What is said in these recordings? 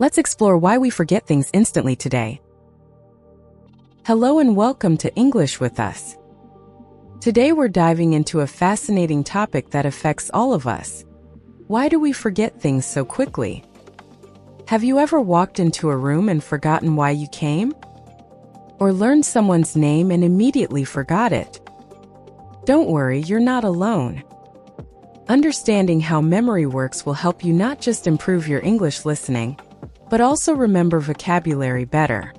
Let's explore why we forget things instantly today. Hello and welcome to English with Us. Today we're diving into a fascinating topic that affects all of us. Why do we forget things so quickly? Have you ever walked into a room and forgotten why you came? Or learned someone's name and immediately forgot it? Don't worry, you're not alone. Understanding how memory works will help you not just improve your English listening, but also remember vocabulary better.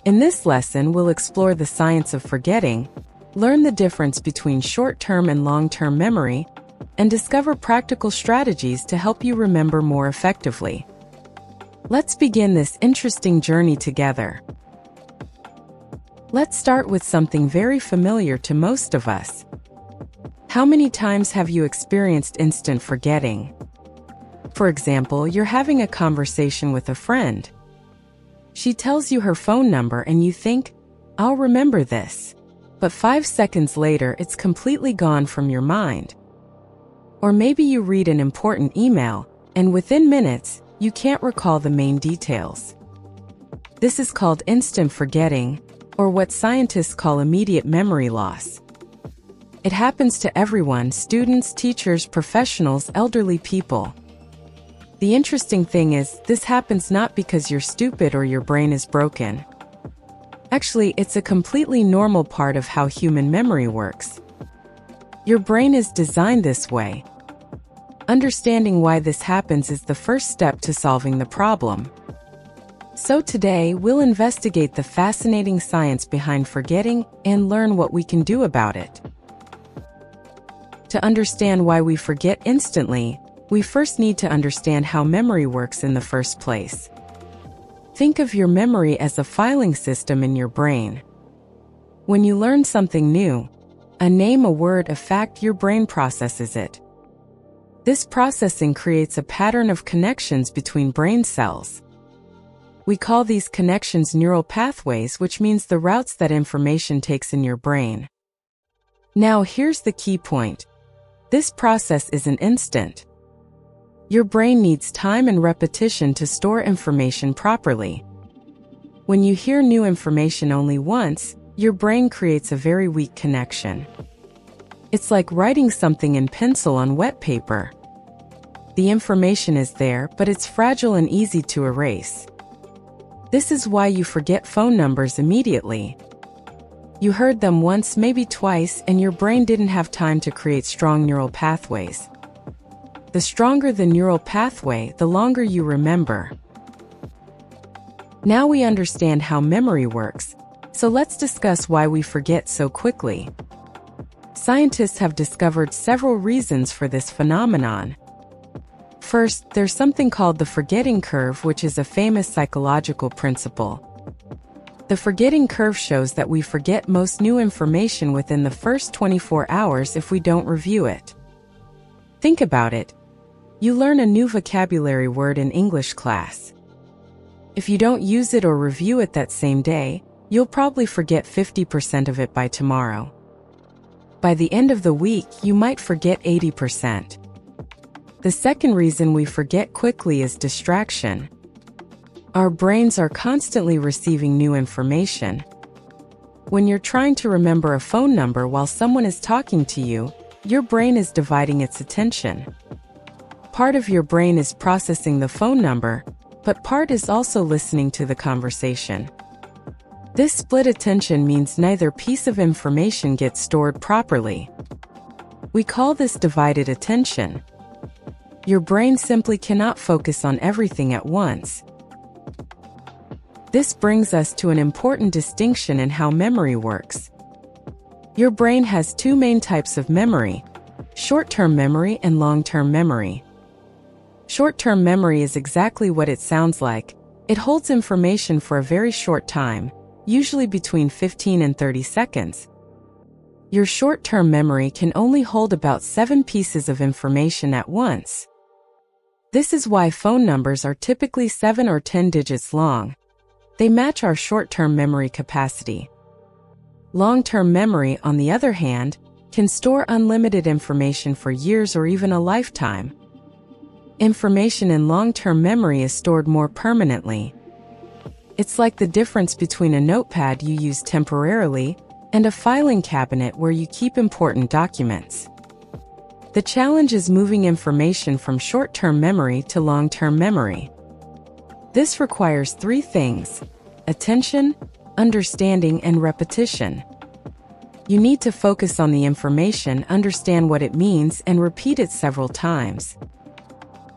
In this lesson, we'll explore the science of forgetting, learn the difference between short-term and long-term memory, and discover practical strategies to help you remember more effectively. Let's begin this interesting journey together. Let's start with something very familiar to most of us. How many times have you experienced instant forgetting? For example, you're having a conversation with a friend. She tells you her phone number and you think, "I'll remember this." But 5 seconds later, it's completely gone from your mind. Or maybe you read an important email, and within minutes, you can't recall the main details. This is called instant forgetting, or what scientists call immediate memory loss. It happens to everyone: students, teachers, professionals, elderly people. The interesting thing is, this happens not because you're stupid or your brain is broken. Actually, it's a completely normal part of how human memory works. Your brain is designed this way. Understanding why this happens is the first step to solving the problem. So today, we'll investigate the fascinating science behind forgetting and learn what we can do about it. To understand why we forget instantly, we first need to understand how memory works in the first place. Think of your memory as a filing system in your brain. When you learn something new, a name, a word, a fact, your brain processes it. This processing creates a pattern of connections between brain cells. We call these connections neural pathways, which means the routes that information takes in your brain. Now here's the key point. This process isn't instant. Your brain needs time and repetition to store information properly. When you hear new information only once, your brain creates a very weak connection. It's like writing something in pencil on wet paper. The information is there, but it's fragile and easy to erase. This is why you forget phone numbers immediately. You heard them once, maybe twice, and your brain didn't have time to create strong neural pathways. The stronger the neural pathway, the longer you remember. Now we understand how memory works, so let's discuss why we forget so quickly. Scientists have discovered several reasons for this phenomenon. First, there's something called the forgetting curve, which is a famous psychological principle. The forgetting curve shows that we forget most new information within the first 24 hours if we don't review it. Think about it. You learn a new vocabulary word in English class. If you don't use it or review it that same day, you'll probably forget 50% of it by tomorrow. By the end of the week, you might forget 80%. The second reason we forget quickly is distraction. Our brains are constantly receiving new information. When you're trying to remember a phone number while someone is talking to you, your brain is dividing its attention. Part of your brain is processing the phone number, but part is also listening to the conversation. This split attention means neither piece of information gets stored properly. We call this divided attention. Your brain simply cannot focus on everything at once. This brings us to an important distinction in how memory works. Your brain has two main types of memory: short-term memory and long-term memory. Short-term memory is exactly what it sounds like. It holds information for a very short time, usually between 15 and 30 seconds. Your short-term memory can only hold about 7 pieces of information at once. This is why phone numbers are typically 7 or 10 digits long. They match our short-term memory capacity. Long-term memory, on the other hand, can store unlimited information for years or even a lifetime. Information in long-term memory is stored more permanently. It's like the difference between a notepad you use temporarily and a filing cabinet where you keep important documents. The challenge is moving information from short-term memory to long-term memory. This requires three things: attention, understanding, and repetition. You need to focus on the information, understand what it means, and repeat it several times.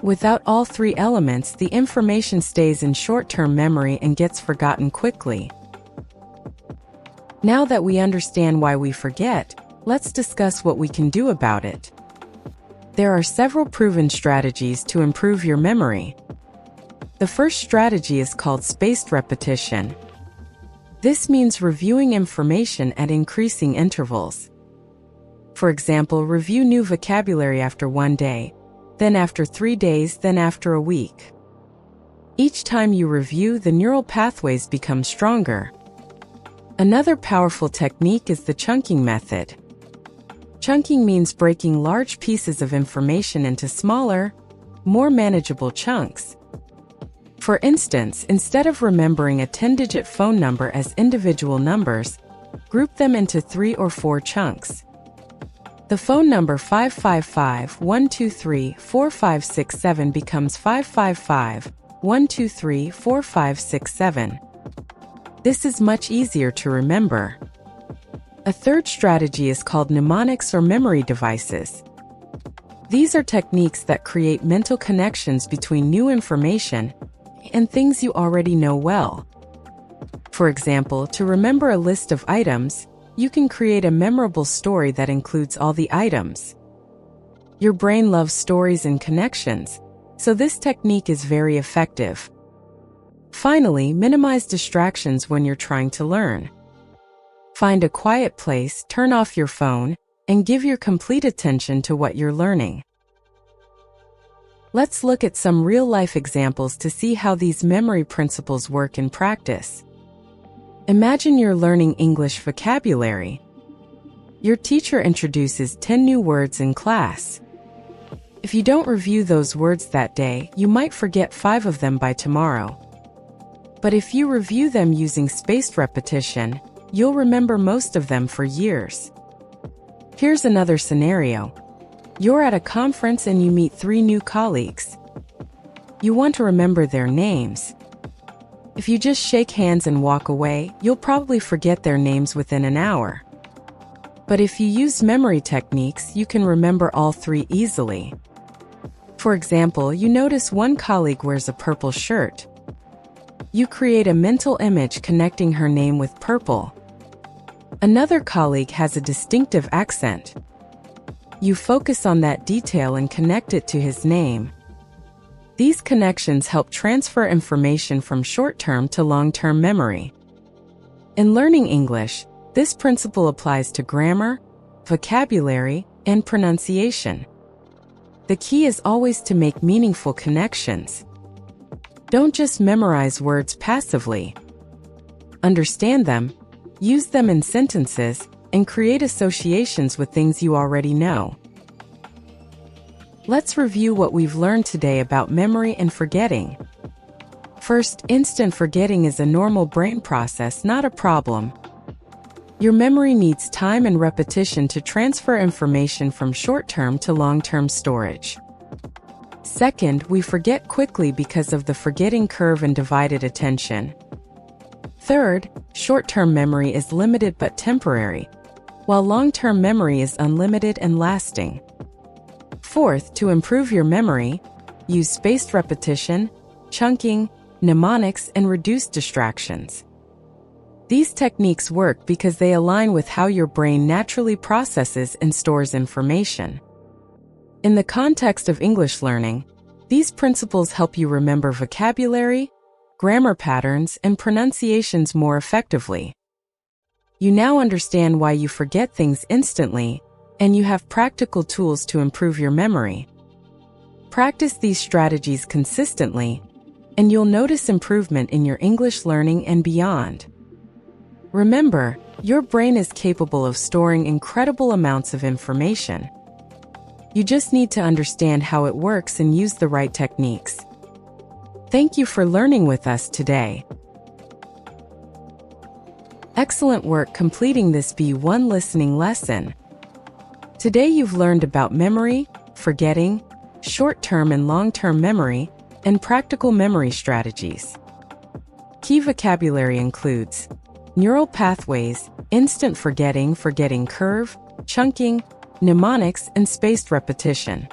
Without all three elements, the information stays in short-term memory and gets forgotten quickly. Now that we understand why we forget, let's discuss what we can do about it. There are several proven strategies to improve your memory. The first strategy is called spaced repetition. This means reviewing information at increasing intervals. For example, review new vocabulary after 1 day, then after 3 days, then after a week. Each time you review, the neural pathways become stronger. Another powerful technique is the chunking method. Chunking means breaking large pieces of information into smaller, more manageable chunks. For instance, instead of remembering a 10-digit phone number as individual numbers, group them into 3 or 4 chunks. The phone number 555-123-4567 becomes 555-123-4567. This is much easier to remember. A third strategy is called mnemonics or memory devices. These are techniques that create mental connections between new information and things you already know well. For example, to remember a list of items, you can create a memorable story that includes all the items. Your brain loves stories and connections, so this technique is very effective. Finally, minimize distractions when you're trying to learn. Find a quiet place, turn off your phone, and give your complete attention to what you're learning. Let's look at some real-life examples to see how these memory principles work in practice. Imagine you're learning English vocabulary. Your teacher introduces 10 new words in class. If you don't review those words that day, you might forget 5 of them by tomorrow. But if you review them using spaced repetition, you'll remember most of them for years. Here's another scenario. You're at a conference and you meet 3 new colleagues. You want to remember their names. If you just shake hands and walk away, you'll probably forget their names within an hour. But if you use memory techniques, you can remember all 3 easily. For example, you notice one colleague wears a purple shirt. You create a mental image connecting her name with purple. Another colleague has a distinctive accent. You focus on that detail and connect it to his name. These connections help transfer information from short-term to long-term memory. In learning English, this principle applies to grammar, vocabulary, and pronunciation. The key is always to make meaningful connections. Don't just memorize words passively. Understand them, use them in sentences, and create associations with things you already know. Let's review what we've learned today about memory and forgetting. First, instant forgetting is a normal brain process, not a problem. Your memory needs time and repetition to transfer information from short-term to long-term storage. Second, we forget quickly because of the forgetting curve and divided attention. Third, short-term memory is limited but temporary, while long-term memory is unlimited and lasting. Fourth, to improve your memory, use spaced repetition, chunking, mnemonics, and reduce distractions. These techniques work because they align with how your brain naturally processes and stores information. In the context of English learning, these principles help you remember vocabulary, grammar patterns, and pronunciations more effectively. You now understand why you forget things instantly, and you have practical tools to improve your memory. Practice these strategies consistently, and you'll notice improvement in your English learning and beyond. Remember, your brain is capable of storing incredible amounts of information. You just need to understand how it works and use the right techniques. Thank you for learning with us today. Excellent work completing this B1 listening lesson. Today you've learned about memory, forgetting, short-term and long-term memory, and practical memory strategies. Key vocabulary includes neural pathways, instant forgetting, forgetting curve, chunking, mnemonics, and spaced repetition.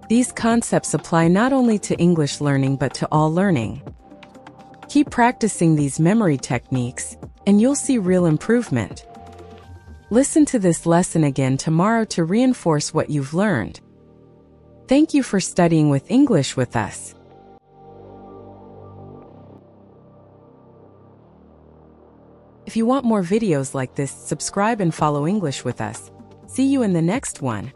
These concepts apply not only to English learning but to all learning. Keep practicing these memory techniques, and you'll see real improvement. Listen to this lesson again tomorrow to reinforce what you've learned. Thank you for studying with English with us. If you want more videos like this, subscribe and follow English with us. See you in the next one.